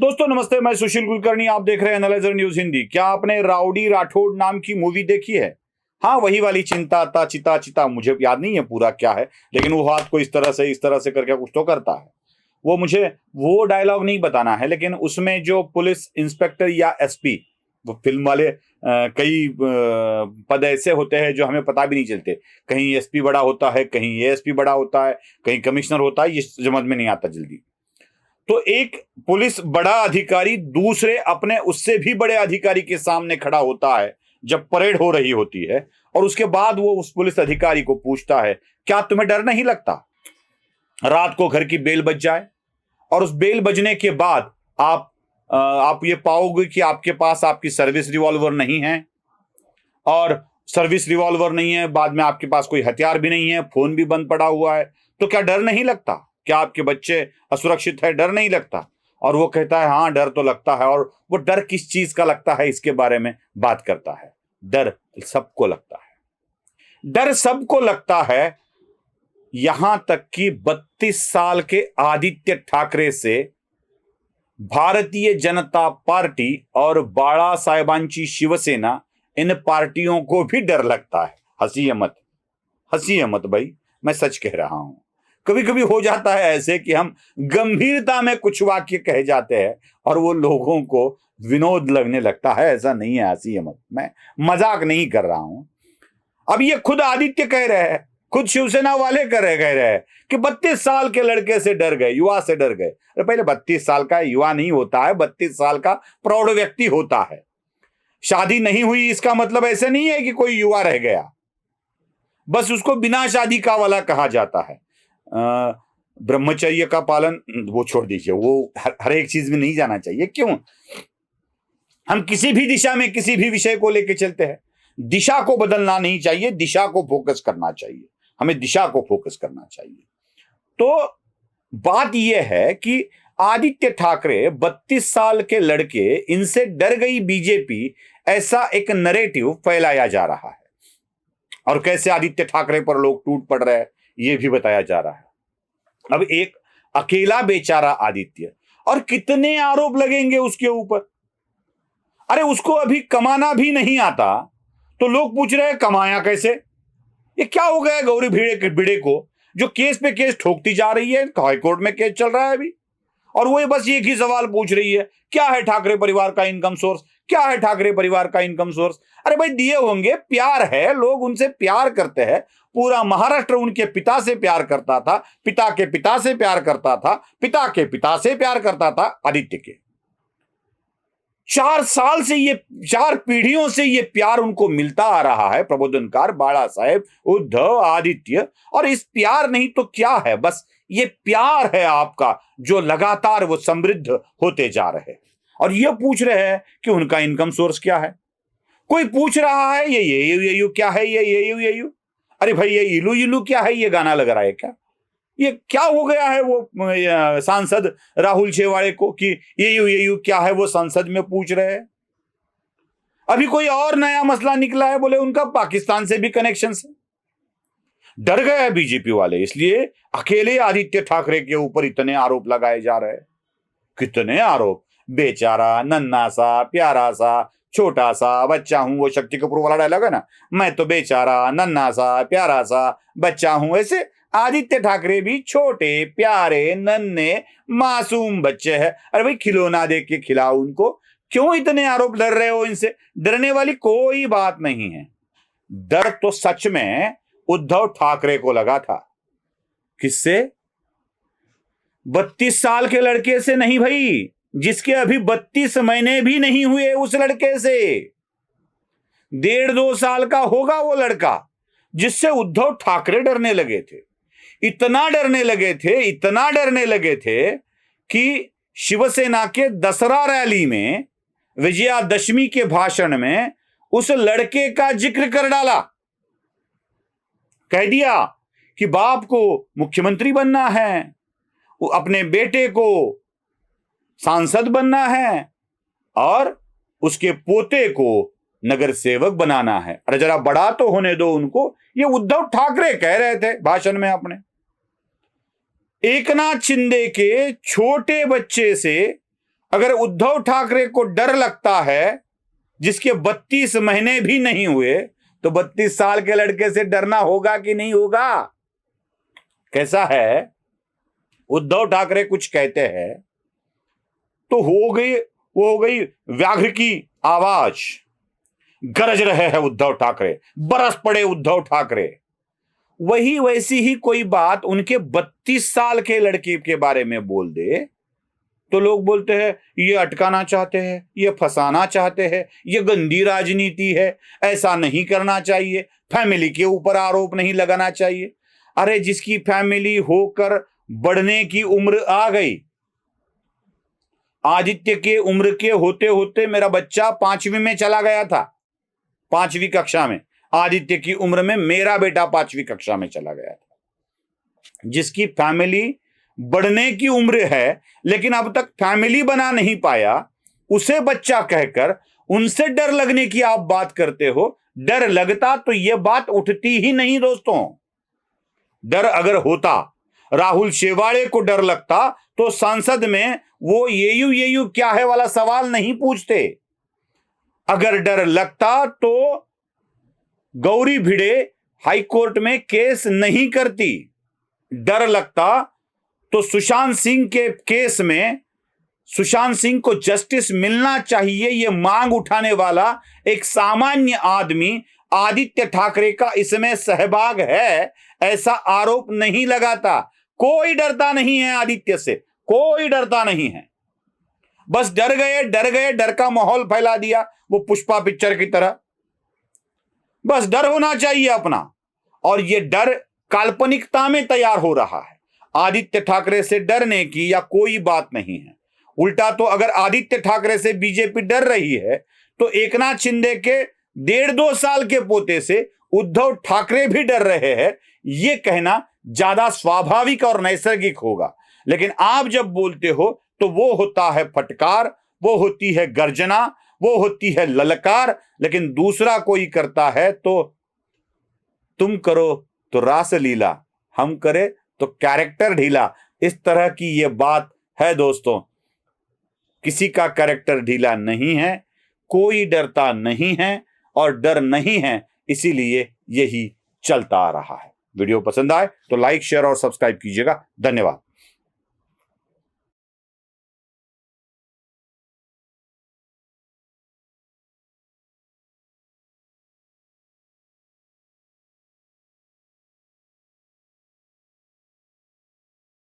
दोस्तों नमस्ते, मैं सुशील कुलकर्णी। आप देख रहे हैं एनालाइजर न्यूज हिंदी। क्या आपने राउडी राठौड़ नाम की मूवी देखी है? हाँ, वही वाली चिंता ता चिता चिता, मुझे याद नहीं है पूरा क्या है, लेकिन वो हाथ को इस तरह से करके कुछ तो करता है। वो मुझे वो डायलॉग नहीं बताना है, लेकिन उसमें जो पुलिस इंस्पेक्टर या एसपी, वो फिल्म वाले कई पद ऐसे होते हैं जो हमें पता भी नहीं चलते। कहीं एसपी बड़ा होता है, कहीं एएसपी बड़ा होता है, कहीं कमिश्नर होता है, ये समझ में नहीं आता जल्दी। तो एक पुलिस बड़ा अधिकारी दूसरे अपने उससे भी बड़े अधिकारी के सामने खड़ा होता है जब परेड हो रही होती है, और उसके बाद वो उस पुलिस अधिकारी को पूछता है, क्या तुम्हें डर नहीं लगता रात को घर की बेल बज जाए और उस बेल बजने के बाद आप ये पाओगे कि आपके पास आपकी सर्विस रिवॉल्वर नहीं है, और सर्विस रिवॉल्वर नहीं है, बाद में आपके पास कोई हथियार भी नहीं है, फोन भी बंद पड़ा हुआ है, तो क्या डर नहीं लगता? क्या आपके बच्चे असुरक्षित है, डर नहीं लगता? और वो कहता है हाँ डर तो लगता है। और वो डर किस चीज का लगता है इसके बारे में बात करता है। डर सबको लगता है, डर सबको लगता है, यहां तक कि 32 साल के आदित्य ठाकरे से भारतीय जनता पार्टी और बाळा साहेबांची शिवसेना, इन पार्टियों को भी डर लगता है। हंसिए मत भाई, मैं सच कह रहा हूं। कभी कभी हो जाता है ऐसे कि हम गंभीरता में कुछ वाक्य कह जाते हैं और वो लोगों को विनोद लगने लगता है। ऐसा नहीं है, हंसिए मत, मैं मजाक नहीं कर रहा हूं। अब ये खुद आदित्य कह रहे हैं, खुद शिवसेना वाले कह रहे हैं कि 32 साल के लड़के से डर गए, युवा से डर गए। अरे पहले 32 साल का युवा नहीं होता है, 32 साल का प्रौढ़ व्यक्ति होता है। शादी नहीं हुई इसका मतलब ऐसे नहीं है कि कोई युवा रह गया, बस उसको बिना शादी का वाला कहा जाता है। ब्रह्मचर्य का पालन वो छोड़ दीजिए, वो हर एक चीज में नहीं जाना चाहिए। क्यों? हम किसी भी दिशा में किसी भी विषय को लेकर चलते हैं, दिशा को बदलना नहीं चाहिए, दिशा को फोकस करना चाहिए। हमें दिशा को फोकस करना चाहिए। तो बात यह है कि आदित्य ठाकरे 32 साल के लड़के, इनसे डर गई बीजेपी, ऐसा एक नरेटिव फैलाया जा रहा है। और कैसे आदित्य ठाकरे पर लोग टूट पड़ रहे हैं यह भी बताया जा रहा है। अब एक अकेला बेचारा आदित्य, और कितने आरोप लगेंगे उसके ऊपर। अरे उसको अभी कमाना भी नहीं आता, तो लोग पूछ रहे हैं कमाया कैसे? ये क्या हो गया गौरी भिड़े को, जो केस पे केस ठोकती जा रही है। हाईकोर्ट में केस चल रहा है अभी, और वो बस एक ही सवाल पूछ रही है, क्या है ठाकरे परिवार का इनकम सोर्स? क्या है ठाकरे परिवार का इनकम सोर्स? अरे भाई दिए होंगे, प्यार है, लोग उनसे प्यार करते हैं। पूरा महाराष्ट्र उनके पिता से प्यार करता था, पिता के पिता से प्यार करता था, पिता के पिता से प्यार करता था आदित्य के। 4 साल से ये, 4 पीढ़ियों से ये प्यार उनको मिलता आ रहा है। प्रबोधनकार बाळा साहेब, उद्धव, आदित्य। और इस प्यार नहीं तो क्या है, बस ये प्यार है आपका, जो लगातार वो समृद्ध होते जा रहे हैं। और ये पूछ रहे हैं कि उनका इनकम सोर्स क्या है। कोई पूछ रहा है ये क्या है, ये अरे भाई ये इलू इलू क्या है, ये गाना लग रहा है क्या? ये क्या हो गया है वो सांसद राहुल शेवाड़े को कि ये क्या है, वो संसद में पूछ रहे हैं। अभी कोई और नया मसला निकला है, बोले उनका पाकिस्तान से भी कनेक्शन है। डर गए हैं बीजेपी वाले, इसलिए अकेले आदित्य ठाकरे के ऊपर इतने आरोप लगाए जा रहे हैं। कितने आरोप। बेचारा, नन्ना सा, प्यारा सा, छोटा सा बच्चा हूं, वो शक्ति कपूर वाला डायलॉग है ना, मैं तो बेचारा, नन्ना सा, प्यारा सा बच्चा हूं। ऐसे आदित्य ठाकरे भी छोटे, प्यारे, नन्हे, मासूम बच्चे हैं। अरे भाई खिलौना देख के खिलाओ उनको। क्यों इतने आरोप डर रहे हो इनसे? डरने वाली कोई बात नहीं है। डर तो सच में उद्धव ठाकरे को लगा था। किससे? 32 साल के लड़के से नहीं भाई, जिसके अभी 32 महीने भी नहीं हुए, उस लड़के से। 1.5-2 साल का होगा वो लड़का, जिससे उद्धव ठाकरे डरने लगे थे। इतना डरने लगे थे कि शिवसेना के दसरा रैली में, विजयादशमी के भाषण में उस लड़के का जिक्र कर डाला। कह दिया कि बाप को मुख्यमंत्री बनना है, अपने बेटे को सांसद बनना है, और उसके पोते को नगर सेवक बनाना है। अरे जरा बड़ा तो होने दो उनको। ये उद्धव ठाकरे कह रहे थे भाषण में अपने। एकनाथ शिंदे के छोटे बच्चे से अगर उद्धव ठाकरे को डर लगता है जिसके 32 महीने भी नहीं हुए, तो 32 साल के लड़के से डरना होगा कि नहीं होगा? कैसा है, उद्धव ठाकरे कुछ कहते हैं तो हो गई व्याघ्र की आवाज, गरज रहे हैं उद्धव ठाकरे, बरस पड़े उद्धव ठाकरे। वही वैसी ही कोई बात उनके 32 साल के लड़के के बारे में बोल दे तो लोग बोलते हैं ये अटकाना चाहते हैं, ये फंसाना चाहते हैं, ये गंदी राजनीति है, ऐसा नहीं करना चाहिए, फैमिली के ऊपर आरोप नहीं लगाना चाहिए। अरे जिसकी फैमिली होकर बढ़ने की उम्र आ गई, आदित्य के उम्र के होते होते मेरा बच्चा 5वीं में चला गया था, 5वीं कक्षा में। आदित्य की उम्र में मेरा बेटा 5वीं कक्षा में चला गया था। जिसकी फैमिली बढ़ने की उम्र है लेकिन अब तक फैमिली बना नहीं पाया, उसे बच्चा कहकर उनसे डर लगने की आप बात करते हो। डर लगता तो यह बात उठती ही नहीं दोस्तों। डर अगर होता, राहुल शेवाड़े को डर लगता तो संसद में वो येयू क्या है वाला सवाल नहीं पूछते। अगर डर लगता तो गौरी भिड़े हाईकोर्ट में केस नहीं करती। डर लगता तो सुशांत सिंह के केस में सुशांत सिंह को जस्टिस मिलना चाहिए, यह मांग उठाने वाला एक सामान्य आदमी आदित्य ठाकरे का इसमें सहभाग है ऐसा आरोप नहीं लगाता। कोई डरता नहीं है आदित्य से, कोई डरता नहीं है। बस डर गए, डर का माहौल फैला दिया वो पुष्पा पिक्चर की तरह। बस डर होना चाहिए अपना, और ये डर काल्पनिकता में तैयार हो रहा है। आदित्य ठाकरे से डरने की या कोई बात नहीं है। उल्टा तो अगर आदित्य ठाकरे से बीजेपी डर रही है तो एकनाथ शिंदे के 1.5-2 साल के पोते से उद्धव ठाकरे भी डर रहे हैं, यह कहना ज्यादा स्वाभाविक और नैसर्गिक होगा। लेकिन आप जब बोलते हो तो वो होता है फटकार, वो होती है गर्जना, वो होती है ललकार। लेकिन दूसरा कोई करता है तो तुम करो तो रासलीला, हम करे तो कैरेक्टर ढीला। इस तरह की यह बात है दोस्तों। किसी का कैरेक्टर ढीला नहीं है, कोई डरता नहीं है और डर नहीं है, इसीलिए यही चलता आ रहा है। वीडियो पसंद आए तो लाइक, शेयर और सब्सक्राइब कीजिएगा। धन्यवाद।